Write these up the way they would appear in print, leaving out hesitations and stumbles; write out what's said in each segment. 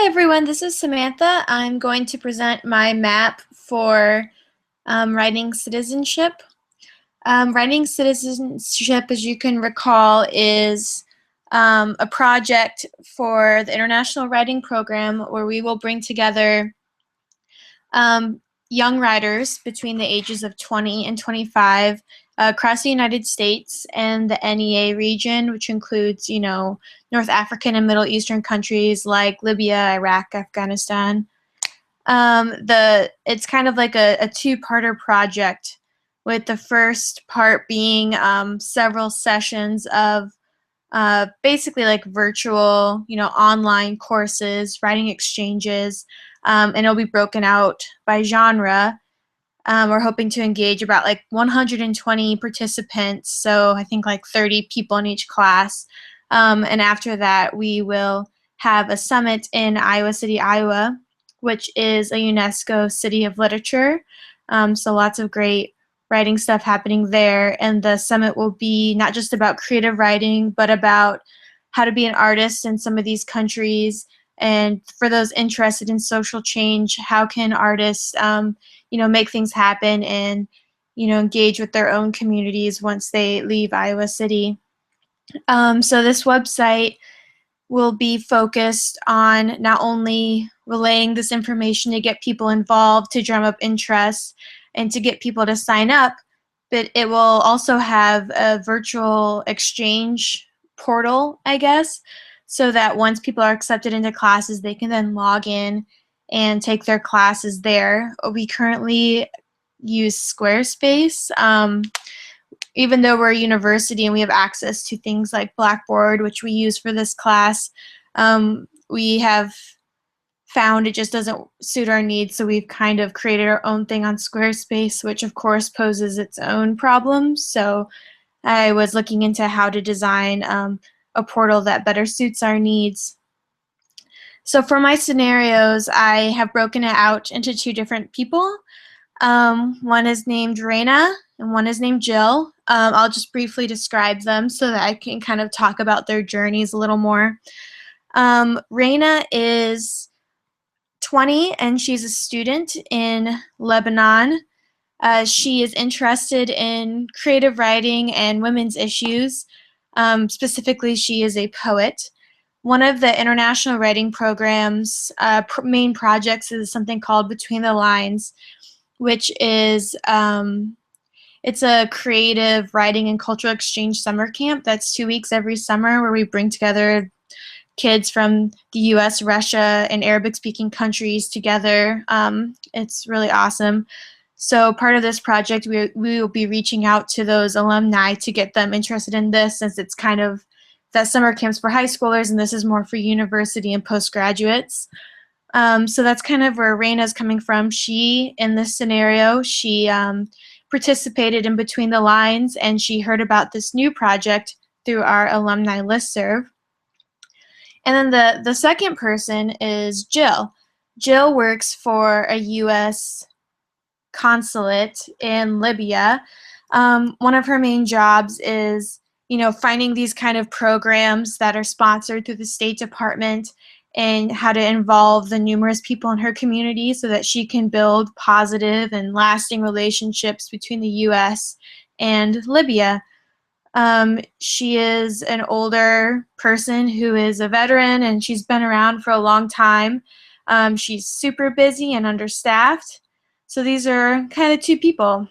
Hi everyone, this is Samantha. I'm going to present my map for writing citizenship. Writing citizenship, as you can recall, is a project for the International Writing Program where we will bring together um, young writers between the ages of 20 and 25 across the United States and the NEA region, which includes, North African and Middle Eastern countries like Libya, Iraq, Afghanistan. It's kind of like a two-parter project, with the first part being several sessions of basically like virtual, online courses, writing exchanges, and it'll be broken out by genre. We're hoping to engage about like 120 participants, so I think like 30 people in each class. And after that, we will have a summit in Iowa City, Iowa, which is a UNESCO City of Literature. So lots of great writing stuff happening there. And the summit will be not just about creative writing, but about how to be an artist in some of these countries. And for those interested in social change, how can artists make things happen and, engage with their own communities once they leave Iowa City. So this website will be focused on not only relaying this information to get people involved, to drum up interest, and to get people to sign up, but it will also have a virtual exchange portal, I guess, so that once people are accepted into classes, they can then log in and take their classes there. We currently use Squarespace. Even though we're a university and we have access to things like Blackboard, which we use for this class, we have found it just doesn't suit our needs, so we've kind of created our own thing on Squarespace, which of course poses its own problems. So I was looking into how to design a portal that better suits our needs. So for my scenarios, I have broken it out into two different people. One is named Raina and one is named Jill. I'll just briefly describe them so that I can kind of talk about their journeys a little more. Raina is 20 and she's a student in Lebanon. She is interested in creative writing and women's issues. Specifically, she is a poet. One of the international writing program's main projects is something called Between the Lines, which is it's a creative writing and cultural exchange summer camp that's 2 weeks every summer, where we bring together kids from the US, Russia, and Arabic-speaking countries together. It's really awesome. So part of this project, we will be reaching out to those alumni to get them interested in this, since it's kind of that summer camps for high schoolers, and this is more for university and postgraduates. So that's kind of where Raina's coming from. She, in this scenario, she participated in Between the Lines, and she heard about this new project through our alumni listserv. And then the second person is Jill. Jill works for a U.S. consulate in Libya. One of her main jobs is, finding these kind of programs that are sponsored through the State Department, and how to involve the numerous people in her community so that she can build positive and lasting relationships between the U.S. and Libya. She is an older person who is a veteran, and she's been around for a long time. She's super busy and understaffed. So these are kind of two people.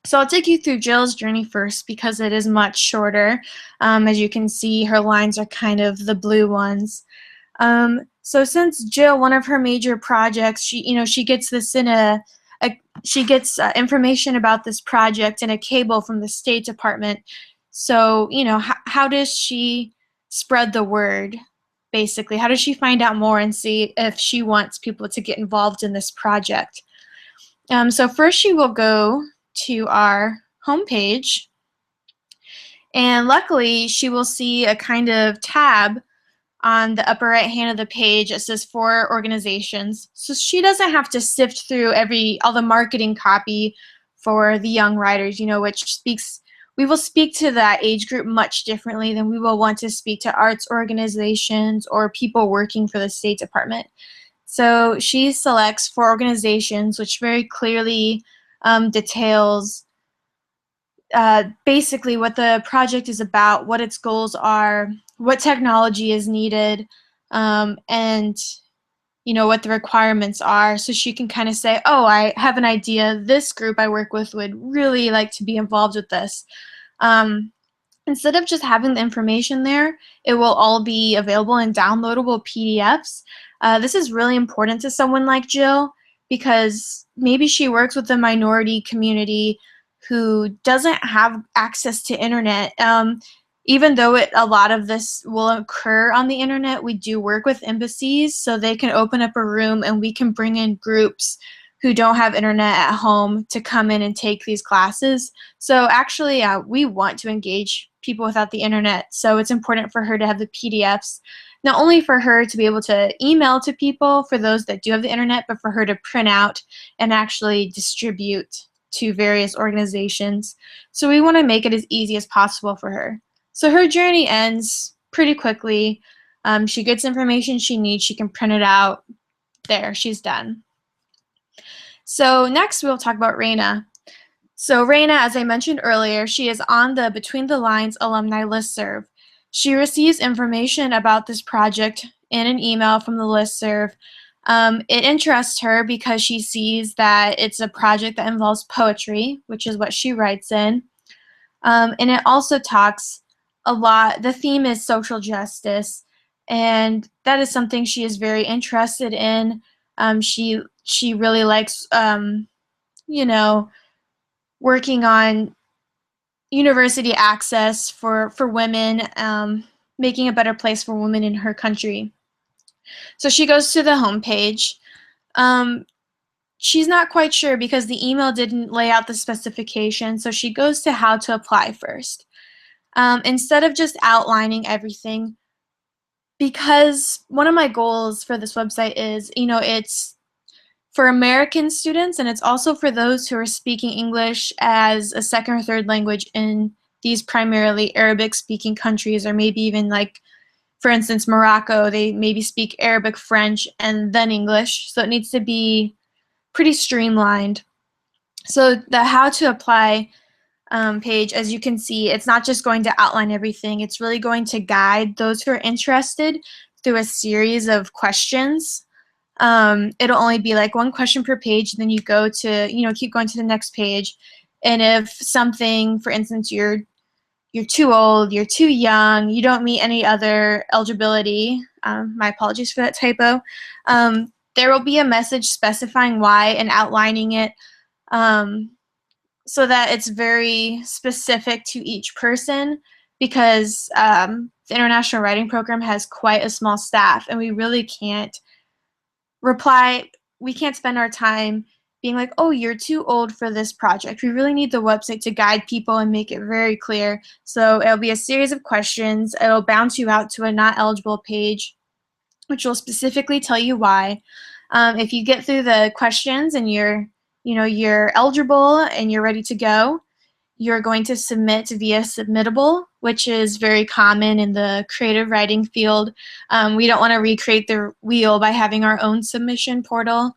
So I'll take you through Jill's journey first, because it is much shorter. As you can see, her lines are kind of the blue ones. So since Jill, one of her major projects, she gets this in she gets information about this project in a cable from the State Department. So, how does she spread the word, basically? How does she find out more and see if she wants people to get involved in this project? So first she will go to our homepage, and luckily she will see a kind of tab on the upper right hand of the page. It says for organizations. So she doesn't have to sift through all the marketing copy for the young writers, which we will speak to that age group much differently than we will want to speak to arts organizations or people working for the State Department. So she selects 4 organizations, which very clearly details basically what the project is about, what its goals are, what technology is needed, and what the requirements are, so she can kind of say, oh, I have an idea, this group I work with would really like to be involved with this. Um, Instead of just having the information there, it will all be available in downloadable PDFs. This is really important to someone like Jill because maybe she works with a minority community who doesn't have access to internet. Even though a lot of this will occur on the internet, we do work with embassies so they can open up a room and we can bring in groups who don't have internet at home to come in and take these classes. So actually, we want to engage people without the internet. So it's important for her to have the PDFs, not only for her to be able to email to people for those that do have the internet, but for her to print out and actually distribute to various organizations. So we want to make it as easy as possible for her. So her journey ends pretty quickly. She gets information she needs. She can print it out. There, she's done. So next we'll talk about Raina. So Raina, as I mentioned earlier, she is on the Between the Lines alumni listserv. She receives information about this project in an email from the listserv. It interests her because she sees that it's a project that involves poetry, which is what she writes in. And it also talks a lot, the theme is social justice, and that is something she is very interested in. She really likes, working on university access for women, making a better place for women in her country. So she goes to the homepage. She's not quite sure because the email didn't lay out the specifications, so she goes to how to apply first. Instead of just outlining everything, because one of my goals for this website is, it's for American students, and it's also for those who are speaking English as a second or third language in these primarily Arabic-speaking countries, or maybe even like, for instance, Morocco, they maybe speak Arabic, French, and then English, so it needs to be pretty streamlined. So the how to apply page, as you can see, it's not just going to outline everything, it's really going to guide those who are interested through a series of questions. It'll only be like 1 question per page, then you go to, keep going to the next page. And if something, for instance, you're too old, you're too young, you don't meet any other eligibility, my apologies for that typo, there will be a message specifying why and outlining it, so that it's very specific to each person, because the International Writing Program has quite a small staff, and we really can't spend our time being like, oh, you're too old for this project. We really need the website to guide people and make it very clear. So it'll be a series of questions. It'll bounce you out to a not eligible page, which will specifically tell you why. If you get through the questions and you're eligible and you're ready to go, you're going to submit via Submittable, which is very common in the creative writing field. We don't want to recreate the wheel by having our own submission portal.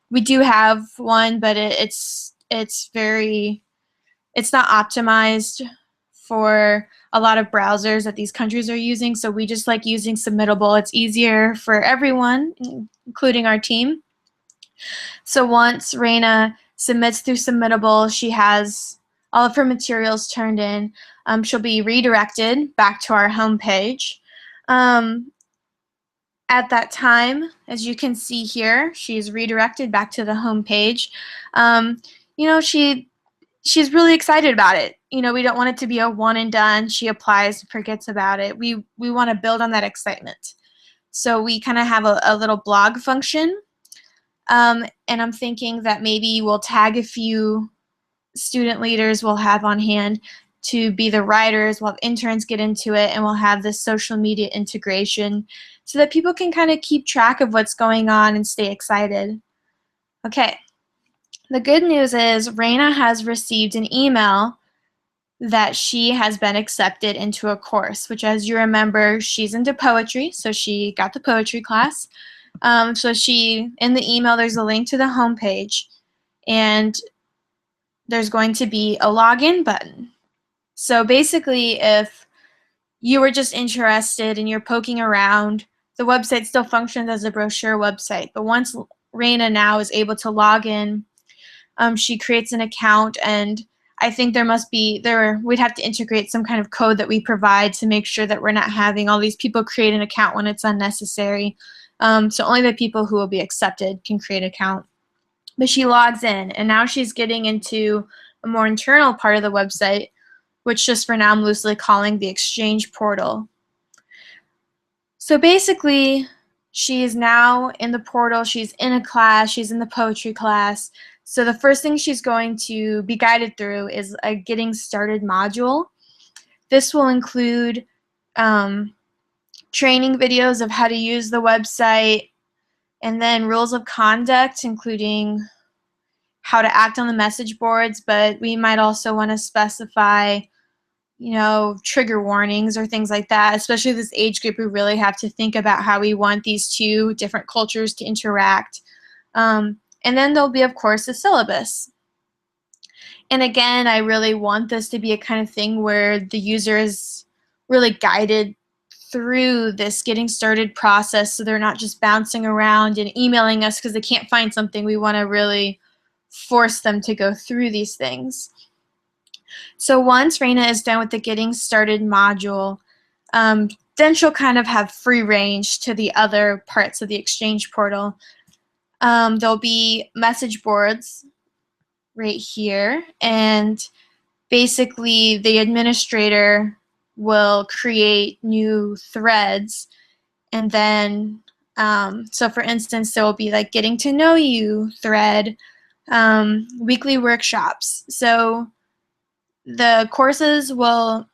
We do have one, but it's not optimized for a lot of browsers that these countries are using, so we just like using Submittable. It's easier for everyone, including our team. So once Raina submits through Submittable, she has all of her materials turned in. She'll be redirected back to our home page. At that time, as you can see here, she's redirected back to the home page. She's really excited about it. We don't want it to be a one and done. She applies and forgets about it. We want to build on that excitement. So we kind of have a little blog function. And I'm thinking that maybe we'll tag a few student leaders we'll have on hand to be the writers. We'll have interns get into it, and we'll have this social media integration so that people can kind of keep track of what's going on and stay excited. Okay, the good news is Raina has received an email that she has been accepted into a course, which, as you remember, she's into poetry, so she got the poetry class. So in the email, there's a link to the homepage, and there's going to be a login button. So basically, if you were just interested and you're poking around, the website still functions as a brochure website. But once Raina now is able to log in, she creates an account, and I think we'd have to integrate some kind of code that we provide to make sure that we're not having all these people create an account when it's unnecessary. So only the people who will be accepted can create an account. But she logs in, and now she's getting into a more internal part of the website, which just for now I'm loosely calling the Exchange portal. So basically, she is now in the portal, she's in a class, she's in the poetry class. So the first thing she's going to be guided through is a Getting Started module. This will include training videos of how to use the website, and then rules of conduct, including how to act on the message boards, but we might also want to specify, trigger warnings or things like that. Especially this age group, we really have to think about how we want these two different cultures to interact. And then there'll be, of course, a syllabus. And again, I really want this to be a kind of thing where the user is really guided through this getting started process, so they're not just bouncing around and emailing us because they can't find something. We want to really force them to go through these things. So once Raina is done with the Getting Started module, then she'll kind of have free range to the other parts of the Exchange portal. There'll be message boards right here, and basically the administrator will create new threads, and then so for instance, there will be like Getting to Know You thread, weekly workshops. So the courses will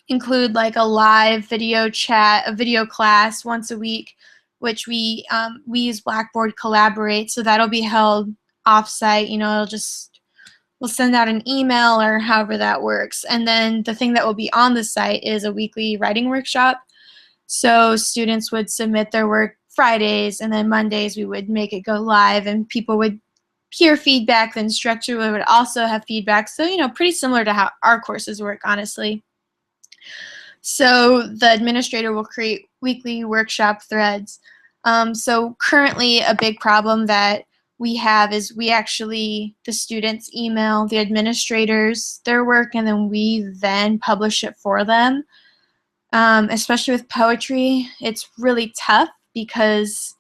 include like a live video chat, a video class once a week, which we use Blackboard Collaborate, so that'll be held offsite. We'll send out an email or however that works. And then the thing that will be on the site is a weekly writing workshop. So students would submit their work Fridays, and then Mondays we would make it go live, and people would hear feedback. The instructor would also have feedback. So, pretty similar to how our courses work, honestly. So the administrator will create weekly workshop threads. So currently a big problem that we have is the students email the administrators their work, and then we then publish it for them. Especially with poetry, it's really tough because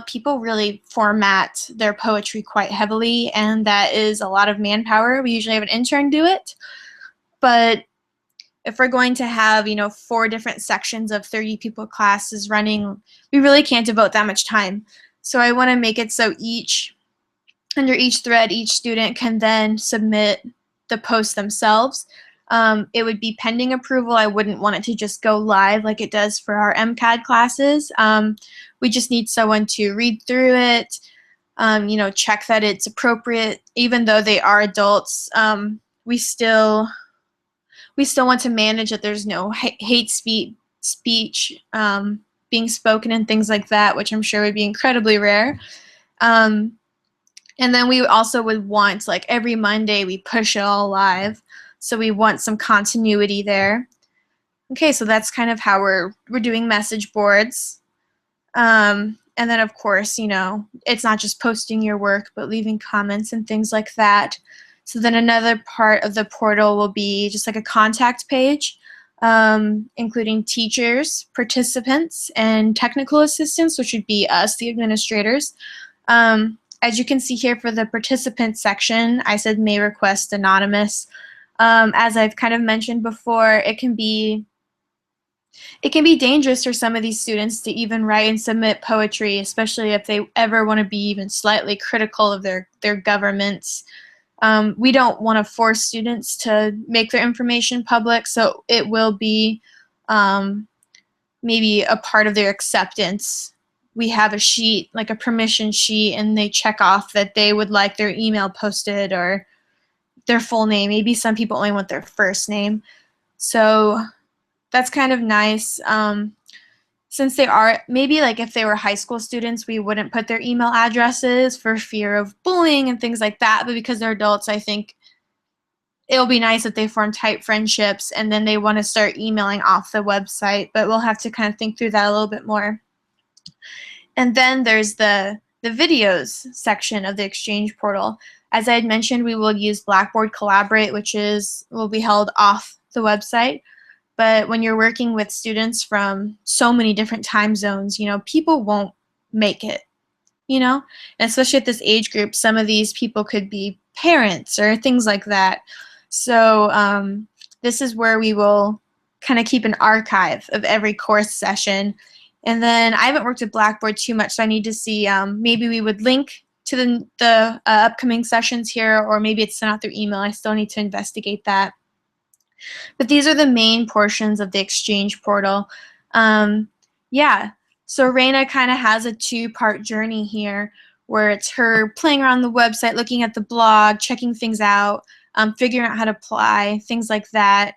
people really format their poetry quite heavily, and that is a lot of manpower. We usually have an intern do it, but if we're going to have 4 different sections of 30 people classes running, we really can't devote that much time. So I want to make it so under each thread, each student can then submit the post themselves. It would be pending approval. I wouldn't want it to just go live like it does for our MCAD classes. We just need someone to read through it, check that it's appropriate. Even though they are adults, we still want to manage that there's no hate speech being spoken and things like that, which I'm sure would be incredibly rare. And then we also would want, like, every Monday we push it all live. So we want some continuity there. Okay, so that's kind of how we're doing message boards. And then, of course, it's not just posting your work, but leaving comments and things like that. So then another part of the portal will be just like a contact page, including teachers, participants, and technical assistants, which would be us, the administrators. As you can see here for the participant section, I said may request anonymous. As I've kind of mentioned before, it can be dangerous for some of these students to even write and submit poetry, especially if they ever want to be even slightly critical of their governments. We don't want to force students to make their information public, so it will be maybe a part of their acceptance. We have a sheet, like a permission sheet, and they check off that they would like their email posted or their full name. Maybe some people only want their first name. So that's kind of nice. Since they are, maybe like if they were high school students, we wouldn't put their email addresses for fear of bullying and things like that. But because they're adults, I think it'll be nice if they form tight friendships and then they want to start emailing off the website. But we'll have to kind of think through that a little bit more. And then there's the videos section of the Exchange portal. As I had mentioned, we will use Blackboard Collaborate, which will be held off the website. But when you're working with students from so many different time zones, people won't make it, and especially at this age group, some of these people could be parents or things like that. So this is where we will kind of keep an archive of every course session. And then I haven't worked with Blackboard too much, so I need to see, maybe we would link to the upcoming sessions here, or maybe it's sent out through email. I still need to investigate that. But these are the main portions of the Exchange portal. Yeah, so Raina kind of has a two-part journey here, where it's her playing around the website, looking at the blog, checking things out, figuring out how to apply, things like that.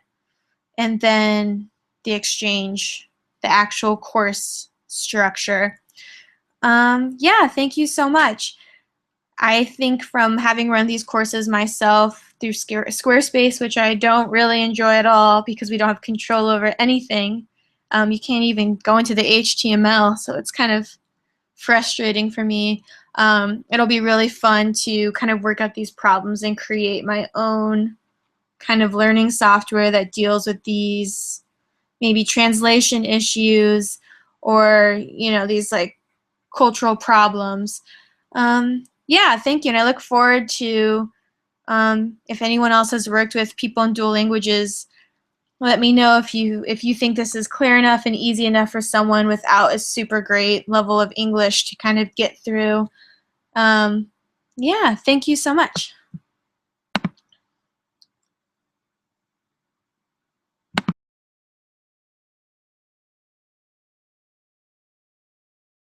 And then the Exchange, the actual course structure. Yeah, thank you so much. I think from having run these courses myself through Squarespace, which I don't really enjoy at all because we don't have control over anything. You can't even go into the HTML, so it's kind of frustrating for me. It'll be really fun to kind of work out these problems and create my own kind of learning software that deals with these maybe translation issues or, these like cultural problems. Yeah, thank you. And I look forward to, if anyone else has worked with people in dual languages, let me know if you think this is clear enough and easy enough for someone without a super great level of English to kind of get through. Yeah, thank you so much.